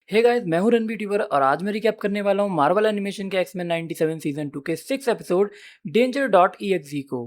Hey guys, मैं हूं रणबीर टीवर और आज मैं रिकैप करने वाला हूं मार्वल एनिमेशन के एक्समैन 97 सीजन 2 के 6 एपिसोड डेंजर डॉट EXE को।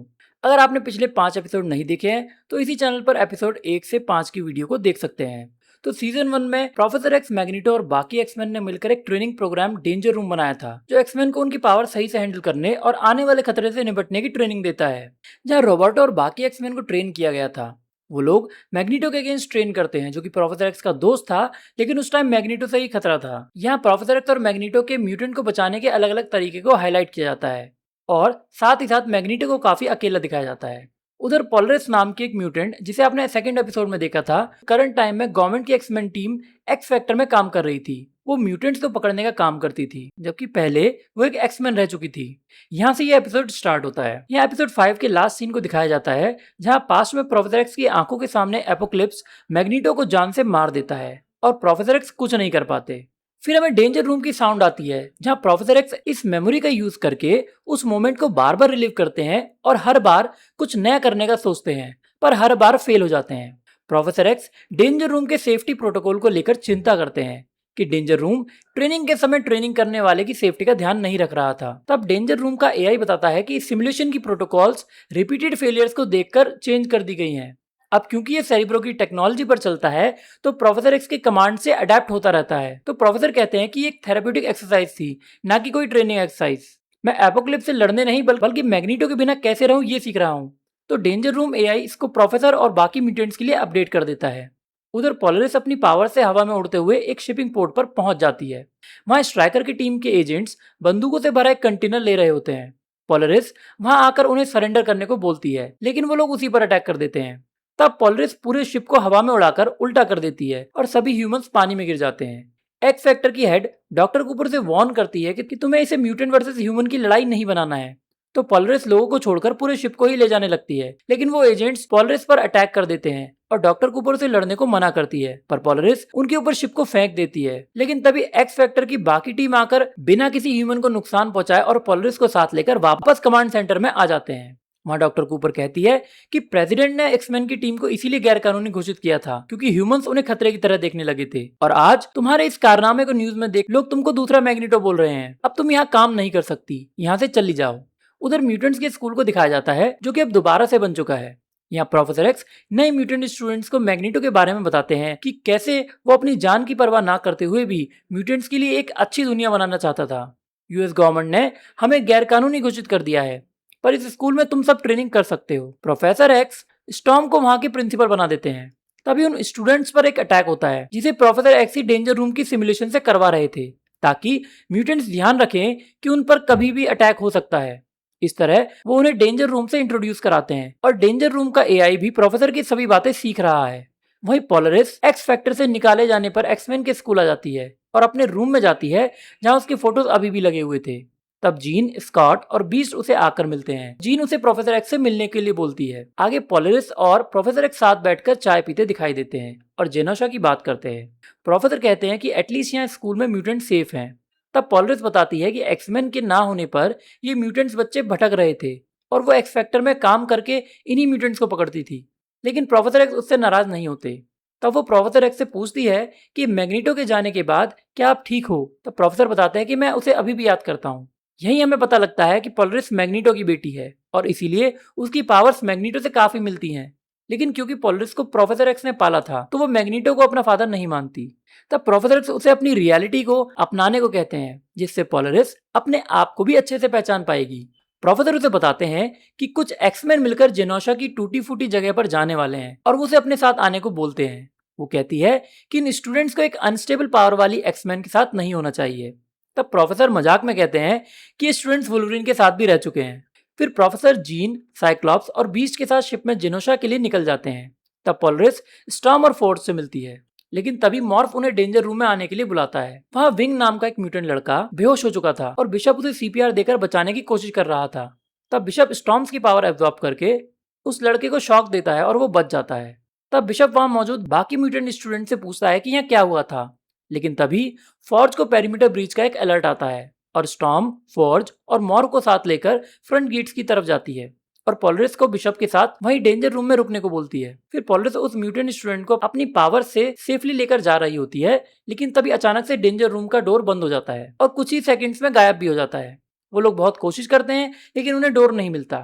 अगर आपने पिछले 5 एपिसोड नहीं देखे हैं तो इसी चैनल पर एपिसोड 1 से 5 की वीडियो को देख सकते हैं। तो सीजन 1 में प्रोफेसर एक्स, मैग्नीटो और बाकी एक्समैन ने मिलकर एक ट्रेनिंग प्रोग्राम डेंजर रूम बनाया था, जो एक्समैन को उनकी पावर सही से हैंडल करने और आने वाले खतरे से निपटने की ट्रेनिंग देता है। जहां रोबोटो और बाकी एक्समैन को ट्रेन किया गया था, वो लोग मैग्नीटो के अगेंस्ट ट्रेन करते हैं, जो कि प्रोफेसर एक्स का दोस्त था, लेकिन उस टाइम मैग्नीटो से ही खतरा था। यहाँ प्रोफेसर एक्स और मैग्नीटो के म्यूटेंट को बचाने के अलग अलग तरीके को हाईलाइट किया जाता है और साथ ही साथ मैग्नीटो को काफी अकेला दिखाया जाता है। उधर पोलरिस नाम की एक म्यूटेंट, जिसे आपने सेकंड एपिसोड में देखा था, करंट टाइम में गवर्नमेंट की एक्समैन टीम एक्स फैक्टर में काम कर रही थी। वो म्यूटेंट्स को पकड़ने का काम करती थी, जबकि पहले वो एक एक्समैन रह चुकी थी। यहाँ से ये एपिसोड स्टार्ट होता है। यहाँ एपिसोड 5 के लास्ट सीन को दिखाया जाता है, जहाँ पास्ट में प्रोफेसर एक्स की आंखों के सामने एपोक्लिप्स मैग्नीटो को जान से मार देता है और प्रोफेसर एक्स कुछ नहीं कर पाते। फिर हमें डेंजर रूम की साउंड आती है, जहां प्रोफेसर एक्स इस मेमोरी का यूज करके उस मोमेंट को बार बार रिलीव करते हैं और हर बार कुछ नया करने का सोचते हैं, पर हर बार फेल हो जाते हैं। प्रोफेसर एक्स डेंजर रूम के सेफ्टी प्रोटोकॉल को लेकर चिंता करते हैं कि डेंजर रूम ट्रेनिंग के समय ट्रेनिंग करने वाले की सेफ्टी का ध्यान नहीं रख रहा था। तब डेंजर रूम का एआई बताता है कि सिमुलेशन की प्रोटोकॉल्स रिपीटेड फेलियर्स को देखकर चेंज कर दी गई हैं। अब क्योंकि ये सेरिब्रो की टेक्नोलॉजी पर चलता है, तो प्रोफेसर एक्स के कमांड से अडेप्ट होता रहता है। तो प्रोफेसर कहते हैं कि ये एक थेरेप्यूटिक एक्सरसाइज थी, ना कि कोई ट्रेनिंग एक्सरसाइज। मैं एपोक्लिप्स से लड़ने नहीं बल्कि मैग्नीटो के बिना कैसे रहूं ये सीख रहा हूँ। तो डेंजर रूम एआई इसको प्रोफेसर और बाकी म्यूटेंट्स के लिए अपडेट कर देता है। उधर पोलरिस अपनी पावर से हवा में उड़ते हुए एक शिपिंग पोर्ट पर पहुंच जाती है। वहां स्ट्राइकर की टीम के एजेंट्स बंदूकों से भरा एक कंटेनर ले रहे होते हैं। पोलरिस वहां आकर उन्हें सरेंडर करने को बोलती है, लेकिन वो लोग उसी पर अटैक कर देते हैं। तब पोलरिस पूरे शिप को हवा में उड़ाकर उल्टा कर देती है और सभी ह्यूमंस पानी में गिर जाते हैं। एक्स फैक्टर की हेड डॉक्टर कूपर से वार्न करती है कि तुम्हें इसे म्यूटेंट वर्सेस ह्यूमन की लड़ाई नहीं बनाना है। तो पोलरिस लोगों को छोड़कर पूरे शिप को ही ले जाने लगती है, लेकिन वो एजेंट्स पोलरिस पर अटैक कर देते हैं और डॉक्टर कूपर से लड़ने को मना करती है। पर पोलरिस उनके ऊपर शिप को फेंक देती है, लेकिन तभी एक्स फैक्टर की बाकी टीम आकर बिना किसी ह्यूमन को नुकसान पहुंचाए और पोलरिस को साथ लेकर वापस कमांड सेंटर में आ जाते हैं। वहां डॉक्टर कूपर कहती है कि प्रेसिडेंट ने एक्समैन की टीम को इसीलिए गैर कानूनी घोषित किया था क्योंकि ह्यूमंस उन्हें खतरे की तरह देखने लगे थे, और आज तुम्हारे इस कारनामे को न्यूज में देख लोग तुमको दूसरा मैग्नीटो बोल रहे हैं। अब तुम यहाँ काम नहीं कर सकती, यहाँ से चली जाओ। उधर म्यूटेंट्स के स्कूल को दिखाया जाता है, जो कि अब दोबारा से बन चुका है। यहाँ प्रोफेसर एक्स नए म्यूटेंट स्टूडेंट्स को मैग्नीटो के बारे में बताते हैं कि कैसे वो अपनी जान की परवाह ना करते हुए भी म्यूटेंट्स के लिए एक अच्छी दुनिया बनाना चाहता था। यूएस गवर्नमेंट ने हमें गैरकानूनी घोषित कर दिया है, पर इस स्कूल में तुम सब ट्रेनिंग कर सकते हो। प्रोफेसर एक्स स्टॉर्म को वहां के प्रिंसिपल बना देते हैं। तभी उन स्टूडेंट्स पर एक अटैक होता है, जिसे प्रोफेसर एक्स ही डेंजर रूम की सिमुलेशन से करवा रहे थे, ताकि म्यूटेंट्स ध्यान रखें कि उन पर कभी भी अटैक हो सकता है। इस तरह वो उन्हें डेंजर रूम से इंट्रोड्यूस कराते हैं और डेंजर रूम का एआई भी प्रोफेसर की सभी बातें सीख रहा है। वहीं पोलरिस एक्स फैक्टर से निकाले जाने पर एक्समैन के स्कूल आ जाती है और अपने रूम में जाती है, जहां उसके फोटोज अभी भी लगे हुए थे। तब जीन, स्कॉट और बीस्ट उसे आकर मिलते हैं। जीन उसे प्रोफेसर एक्स से मिलने के लिए बोलती है। आगे पोलरिस और प्रोफेसर एक्स साथ बैठकर चाय पीते दिखाई देते हैं और जेनोशा की बात करते हैं। प्रोफेसर कहते हैं कि एटलीस्ट यहाँ स्कूल में म्यूटेंट सेफ हैं। तब पोलरिस बताती है कि एक्समैन के ना होने पर ये म्यूटेंट्स बच्चे भटक रहे थे और वो एक्स फैक्टर में काम करके इन्हीं म्यूटेंट्स को पकड़ती थी, लेकिन प्रोफेसर एक्स उससे नाराज नहीं होते। तब वो प्रोफेसर एक्स से पूछती है कि मैग्नीटो के जाने के बाद क्या आप ठीक हो। तब प्रोफेसर बताते हैं कि मैं उसे अभी भी याद करता हूँ। यही हमें पता लगता है कि पोलरिस मैग्नीटो की बेटी है और इसीलिए उसकी पावर्स मैग्नीटो से काफी मिलती हैं, लेकिन क्योंकि पोलरिस को प्रोफेसर एक्स ने पाला था, तो वो मैग्नीटो को अपना फादर नहीं मानती। तब प्रोफेसर एक्स उसे अपनी रियलिटी को अपनाने को कहते हैं, जिससे पोलरिस अपने आप को भी अच्छे से पहचान पाएगी। प्रोफेसर उसे बताते हैं कि कुछ एक्समैन मिलकर जेनोशा की टूटी फूटी जगह पर जाने वाले हैं और वो उसे अपने साथ आने को बोलते हैं। वो कहती है कि इन स्टूडेंट्स को एक अनस्टेबल पावर वाली एक्समैन के साथ नहीं होना चाहिए। तब प्रोफेसर मजाक में कहते हैं कि ये स्टूडेंट्स वुल्वरीन के साथ भी रह चुके हैं। फिर प्रोफेसर जीन, साइक्लॉप्स और बीस्ट के साथ शिप में जेनोशा के लिए निकल जाते हैं। तब पोलरिस स्टॉर्म और फोर्स से मिलती है, लेकिन तभी मॉर्फ उन्हें डेंजर रूम में आने के लिए बुलाता है। वहाँ विंग नाम का एक म्यूटेंट लड़का बेहोश हो चुका था और बिशप उसे सीपीआर देकर बचाने की कोशिश कर रहा था। तब बिशप स्टॉर्म्स की पावर एब्जॉर्ब करके उस लड़के को शॉक देता है और वो बच जाता है। तब बिशप वहाँ मौजूद बाकी म्यूटेंट स्टूडेंट से पूछता है कि यहाँ क्या हुआ था, लेकिन तभी फॉर्ज को पेरीमीटर ब्रीच का एक अलर्ट आता है और स्टॉर्म, फॉर्ज और मॉर्फ को साथ लेकर फ्रंट गेट्स की तरफ जाती है और पोलरिस को बिशप के साथ वही डेंजर रूम में रुकने को बोलती है। फिर पोलरिस उस म्यूटेंट स्टूडेंट को अपनी पावर से सेफली लेकर जा रही होती है, लेकिन तभी अचानक से डेंजर रूम का डोर बंद हो जाता है और कुछ ही सेकंड्स में गायब भी हो जाता है। वो लोग बहुत कोशिश करते हैं लेकिन उन्हें डोर नहीं मिलता।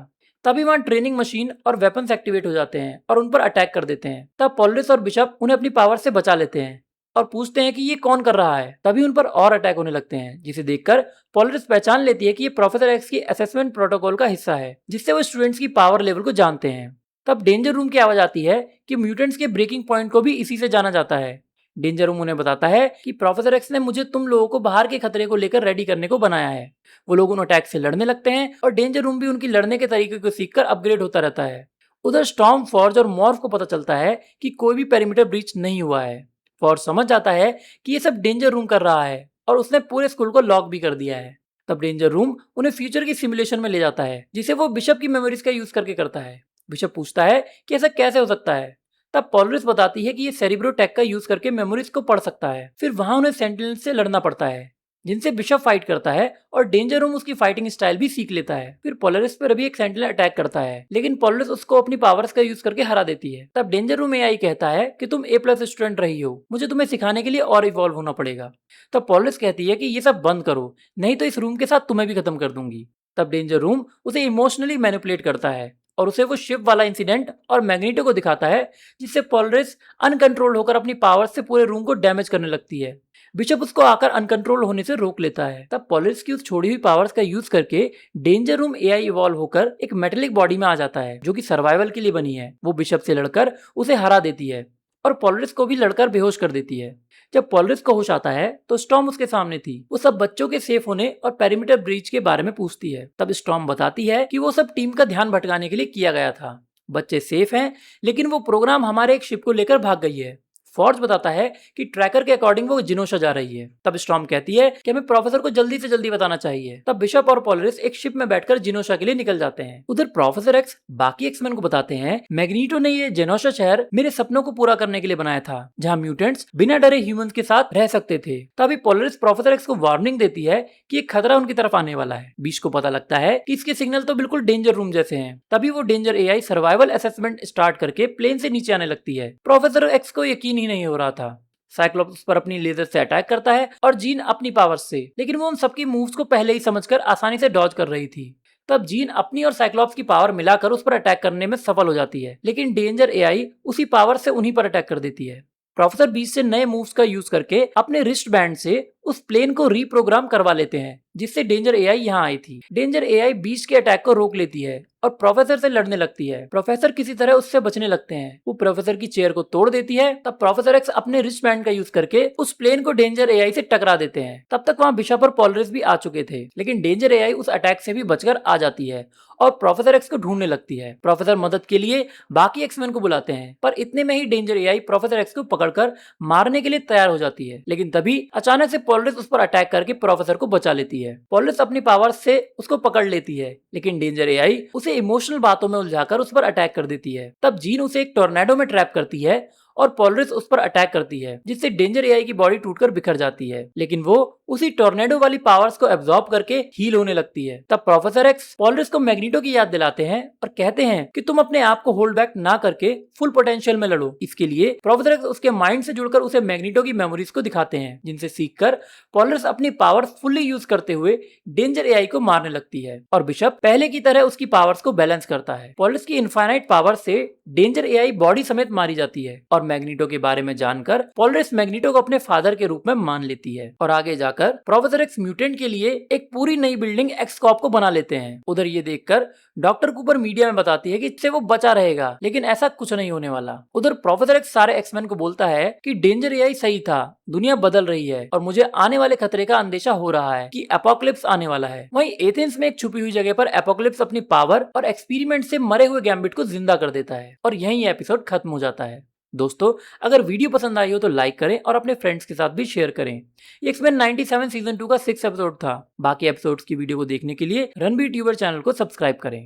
तभी वहां ट्रेनिंग मशीन और वेपन्स एक्टिवेट हो जाते हैं और उन पर अटैक कर देते हैं। तब पोलरिस और बिशप उन्हें अपनी पावर से बचा लेते हैं और पूछते हैं कि ये कौन कर रहा है। तभी उन पर और अटैक होने लगते हैं, जिसे देखकर पोलरिस पहचान लेती है कि ये प्रोफेसर एक्स की असेसमेंट प्रोटोकॉल का हिस्सा है, जिससे वो स्टूडेंट्स की पावर लेवल को जानते हैं। तब डेंजर रूम की आवाज आती है कि म्यूटेंट्स के ब्रेकिंग पॉइंट को भी इसी से जाना जाता है। डेंजर रूम उन्हें बताता है कि प्रोफेसर एक्स ने मुझे तुम लोगों को बाहर के खतरे को लेकर रेडी करने को बनाया है। वो लोग उन अटैक से लड़ने लगते हैं और डेंजर रूम भी उनकी लड़ने के तरीके को सीखकर अपग्रेड होता रहता है। उधर स्टॉर्म, फॉर्ज और मॉर्फ को पता चलता है कि कोई भी पेरीमीटर ब्रीच नहीं हुआ है। फॉर्ज समझ जाता है कि ये सब डेंजर रूम कर रहा है और उसने पूरे स्कूल को लॉक भी कर दिया है। तब डेंजर रूम उन्हें फ्यूचर की सिमुलेशन में ले जाता है, जिसे वो बिशप की मेमोरीज का यूज करके करता है। बिशप पूछता है कि ऐसा कैसे हो सकता है। तब पोलरिस बताती है कि ये सेरिब्रोटेक का यूज करके मेमोरीज को पढ़ सकता है। फिर वहां उन्हें सेंटिनल्स से लड़ना पड़ता है, जिनसे बिशप फाइट करता है और डेंजर रूम उसकी फाइटिंग स्टाइल भी सीख लेता है। फिर पोलरिस पर भी एक सेंटिनल अटैक करता है, लेकिन पोलरिस उसको अपनी पावर्स का यूज करके हरा देती है। तब डेंजर रूम एआई कहता है कि तुम A+ स्टूडेंट रही हो, मुझे तुम्हें सिखाने के लिए और इवॉल्व होना पड़ेगा। तब पोलरिस कहती है कि ये सब बंद करो, नहीं तो इस रूम के साथ तुम्हें भी खत्म कर दूंगी। तब डेंजर रूम उसे इमोशनली मैनिपुलेट करता है और उसे वो शिप वाला इंसिडेंट और मैग्नीटो को दिखाता है, जिससे पोलरिस अनकंट्रोल होकर अपनी पावर से पूरे रूम को डैमेज करने लगती है। बिशप उसको आकर अनकंट्रोल होने से रोक लेता है। तब पोलरिस की उस छोड़ी हुई पावर्स का यूज करके डेंजर रूम एआई इवॉल्व होकर एक मेटेलिक बॉडी में आ जाता है, जो कि सर्वाइवल के लिए बनी है। वो बिशप से लड़कर उसे हरा देती है और पोलरिस को भी लड़कर बेहोश कर देती है। जब पोलरिस को होश आता है तो स्टॉर्म उसके सामने थी। वो सब बच्चों के सेफ होने और पेरीमीटर ब्रीच के बारे में पूछती है। तब स्टॉर्म बताती है कि वो सब टीम का ध्यान भटकाने के लिए किया गया था। बच्चे सेफ हैं, लेकिन वो प्रोग्राम हमारे एक शिप को लेकर भाग गई है। फॉर्ज बताता है कि ट्रैकर के अकॉर्डिंग वो जिनोशा जा रही है। तब स्टॉर्म कहती है कि हमें प्रोफेसर को जल्दी से जल्दी बताना चाहिए। तब बिशप और पोलरिस एक शिप में बैठकर जिनोशा के लिए निकल जाते हैं। उधर प्रोफेसर एक्स बाकी एक्समैन को बताते हैं, मैग्नीटो ने ये जिनोशा शहर मेरे सपनों को पूरा करने के लिए बनाया था, जहाँ म्यूटेंट्स बिना डरे ह्यूमंस के साथ रह सकते थे। तभी पोलरिस प्रोफेसर एक्स को वार्निंग देती है कि एक खतरा उनकी तरफ आने वाला है। बीच को पता लगता है कि इसके सिग्नल तो बिल्कुल डेंजर रूम जैसे हैं। तभी वो danger AI survival assessment start करके प्लेन से नीचे आने लगती है। प्रोफेसर एक्स को यकीन ही नहीं हो रहा था। साइक्लोप्स उस पर अपनी लेजर से अटैक करता है और जीन अपनी पावर से, लेकिन वो उन सबकी मूव्स को पहले ही समझकर आसानी से डॉज कर रही थी। तब जीन अपनी और साइक्लोप्स की पावर मिलाकर उस पर अटैक करने में सफल हो जाती है, लेकिन डेंजर एआई उसी पावर से उन्हीं पर अटैक कर देती है। प्रोफेसर बीच से नए मूव्स का यूज करके अपने रिस्ट बैंड से उस प्लेन को रीप्रोग्राम करवा लेते हैं, जिससे डेंजर एआई यहाँ आई थी। डेंजर एआई बीच के अटैक को रोक लेती है और प्रोफेसर से लड़ने लगती है। प्रोफेसर किसी तरह उससे बचने लगते हैं। वो प्रोफेसर की चेयर को तोड़ देती है। तब प्रोफेसर एक्स अपने रिस्ट बैंड का यूज करके उस प्लेन को डेंजर एआई से टकरा देते हैं। तब तक वहाँ बिशप और पोलरिस भी आ चुके थे, लेकिन डेंजर एआई उस अटैक से भी बचकर आ जाती है और प्रोफेसर एक्स को ढूंढने लगती है। प्रोफेसर मदद के लिए बाकी एक्समैन को बुलाते हैं, पर इतने में ही डेंजर एआई प्रोफेसर एक्स को पकड़कर मारने के लिए तैयार हो जाती है, लेकिन तभी अचानक से पोलरिस उस पर अटैक करके प्रोफेसर को बचा लेती है। पोलरिस अपनी पावर से उसको पकड़ लेती है, लेकिन डेंजर एआई उसे इमोशनल बातों में उलझाकर उस पर अटैक कर देती है। तब जीन उसे एक टोर्नेडो में ट्रैप करती है और पोलरिस उस पर अटैक करती है, जिससे डेंजर एआई की बॉडी टूटकर बिखर जाती है, लेकिन वो उसी टोर्नेडो वाली पावर्स को एब्जॉर्ब करके हील होने लगती है। तब प्रोफेसर एक्स पोलरिस को मैग्नीटो की याद दिलाते हैं और कहते हैं कि तुम अपने आप को होल्ड बैक ना करके फुल पोटेंशियल में लड़ो। इसके लिए प्रोफेसर एक्स उसके माइंड से जुड़कर उसे मैग्नीटो की मेमोरीज को दिखाते हैं, जिनसे सीखकर पोलरिस अपनी पावर फुल्ली यूज करते हुए डेंजर एआई को मारने लगती है और बिशप पहले की तरह उसकी पावर्स को बैलेंस करता है। पोलरिस की इनफाइनाइट पावर से डेंजर एआई बॉडी समेत मारी जाती है और मैग्नीटो के बारे में जानकर पोलरिस मैग्नीटो को अपने फादर के रूप में मान लेती है और आगे जाकर प्रोफेसर एक्स म्यूटेंट के लिए एक पूरी नई बिल्डिंग एक्सकॉप को बना लेते हैं। उधर ये देखकर डॉक्टर कूपर मीडिया में बताती है कि इससे वो बचा रहेगा, लेकिन ऐसा कुछ नहीं होने वाला। उधर प्रोफेसर एक्स सारे एक्समैन को बोलता है कि डेंजर एआई सही था, दुनिया बदल रही है और मुझे आने वाले खतरे का अंदेशा हो रहा है कि एपोकलिप्स आने वाला है। वहीं एथेंस में एक छुपी हुई जगह पर एपोकलिप्स अपनी पावर और एक्सपेरिमेंट से मरे हुए गैम्बिट को जिंदा कर देता है और यहीं ये एपिसोड खत्म हो जाता है। दोस्तों, अगर वीडियो पसंद आई हो तो लाइक करें और अपने फ्रेंड्स के साथ भी शेयर करें। ये एक्समैन 97 सीजन 2 का 6 एपिसोड था। बाकी एपिसोड्स की वीडियो को देखने के लिए रणबीर ट्यूबर चैनल को सब्सक्राइब करें।